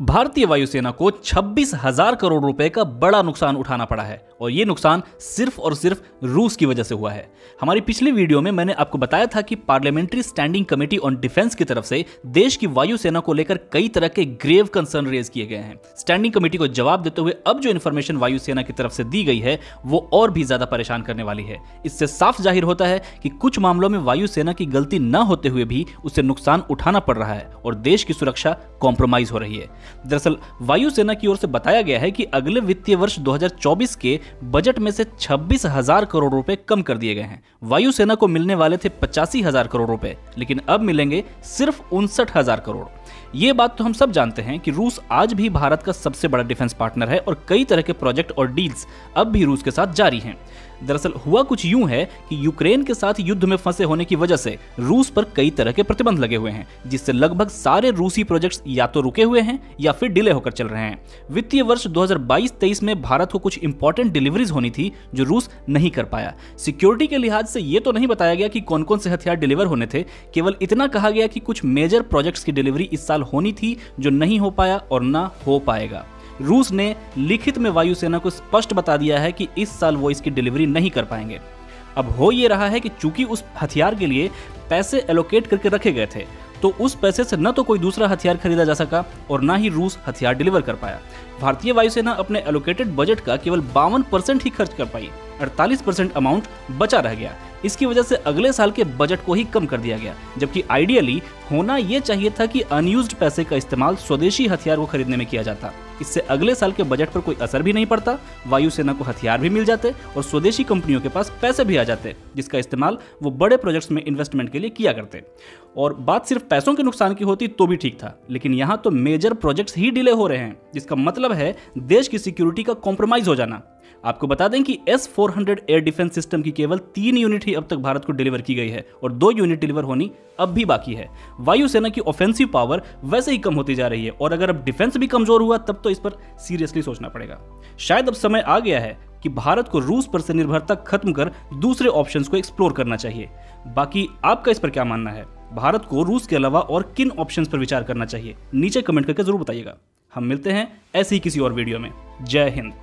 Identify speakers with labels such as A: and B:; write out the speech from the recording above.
A: भारतीय वायुसेना को 26,000 करोड़ रुपए का बड़ा नुकसान उठाना पड़ा है और ये नुकसान सिर्फ और सिर्फ रूस की वजह से हुआ है। हमारी पिछली वीडियो में मैंने आपको बताया था कि parliamentary standing committee on defence की तरफ से देश की वायुसेना को लेकर कई तरह के ग्रेव कंसर्न रेज किए गए हैं। स्टैंडिंग कमेटी को जवाब देते हुए अब जो इन्फॉर्मेशन वायुसेना की तरफ से दी गई है वो और भी ज्यादा परेशान करने वाली है। इससे साफ जाहिर होता है कि कुछ मामलों में वायुसेना की गलती न होते हुए भी उसे नुकसान उठाना पड़ रहा है और देश की सुरक्षा कॉम्प्रोमाइज हो रही है। दरअसल वायुसेना की ओर से बताया गया है कि अगले वित्तीय वर्ष 2024 के बजट में से 26,000 करोड़ रुपए कम कर दिए गए हैं। वायुसेना को मिलने वाले थे 85,000 करोड़ रुपए, लेकिन अब मिलेंगे सिर्फ 59,000 करोड़। ये बात तो हम सब जानते हैं कि रूस आज भी भारत का सबसे बड़ा डिफेंस पार्टनर है और कई तरह के प्रोजेक्ट और डील्स अब भी रूस के साथ जारी हैं। दरअसल हुआ कुछ यूं है कि यूक्रेन के साथ युद्ध में फंसे होने की वजह से रूस पर कई तरह के प्रतिबंध लगे हुए हैं, जिससे लगभग सारे रूसी प्रोजेक्ट्स या तो रुके हुए हैं या फिर डिले होकर चल रहे हैं। वित्तीय वर्ष 2022-23 में भारत को कुछ इंपॉर्टेंट डिलीवरीज होनी थी जो रूस नहीं कर पाया। सिक्योरिटी के लिहाज से ये तो नहीं बताया गया कि कौन कौन से हथियार डिलीवर होने थे, केवल इतना कहा गया कि कुछ मेजर प्रोजेक्ट्स की डिलीवरी इस साल होनी थी जो नहीं हो पाया और ना हो पाएगा। रूस ने लिखित में वायुसेना को स्पष्ट बता दिया है कि इस साल वो इसकी डिलीवरी नहीं कर पाएंगे। अब हो ये रहा है कि चूंकि उस हथियार के लिए पैसे एलोकेट करके रखे गए थे, तो उस पैसे से न तो कोई दूसरा हथियार खरीदा जा सका और ना ही रूस हथियार डिलीवर कर पाया। भारतीय वायुसेना अपने एलोकेटेड बजट का केवल 52% ही खर्च कर पाई, 48% अमाउंट बचा रह गया। इसकी वजह से अगले साल के बजट को ही कम कर दिया गया, जबकि आइडियली होना यह चाहिए था कि अनयूज्ड पैसे का इस्तेमाल स्वदेशी हथियार को खरीदने में किया जाता। इससे अगले साल के बजट पर कोई असर भी नहीं पड़ता, वायुसेना को हथियार भी मिल जाते और स्वदेशी कंपनियों के पास पैसे भी आ जाते, जिसका इस्तेमाल वो बड़े प्रोजेक्ट्स में इन्वेस्टमेंट के लिए किया करते। और बात सिर्फ पैसों के नुकसान की होती तो भी ठीक था, लेकिन यहाँ तो मेजर प्रोजेक्ट्स ही डिले हो रहे हैं, जिसका मतलब है देश की सिक्योरिटी का कॉम्प्रोमाइज हो जाना। आपको बता दें कि S-400 एयर डिफेंस सिस्टम की केवल 3 यूनिट ही अब तक भारत को डिलीवर की गई है और 2 यूनिट डिलीवर होनी अब भी बाकी है। वायुसेना की ऑफेंसिव पावर वैसे ही कम होती जा रही है और अगर अब डिफेंस भी कमजोर हुआ तब तो इस पर सीरियसली सोचना पड़ेगा। शायद अब समय आ गया है कि भारत को रूस पर से निर्भरता खत्म कर दूसरे ऑप्शंस को एक्सप्लोर करना चाहिए। बाकी आपका इस पर क्या मानना है? भारत को रूस के अलावा और किन ऑप्शंस पर विचार करना चाहिए? नीचे कमेंट करके जरूर बताइएगा। हम मिलते हैं ऐसे ही किसी और वीडियो में। जय हिंद।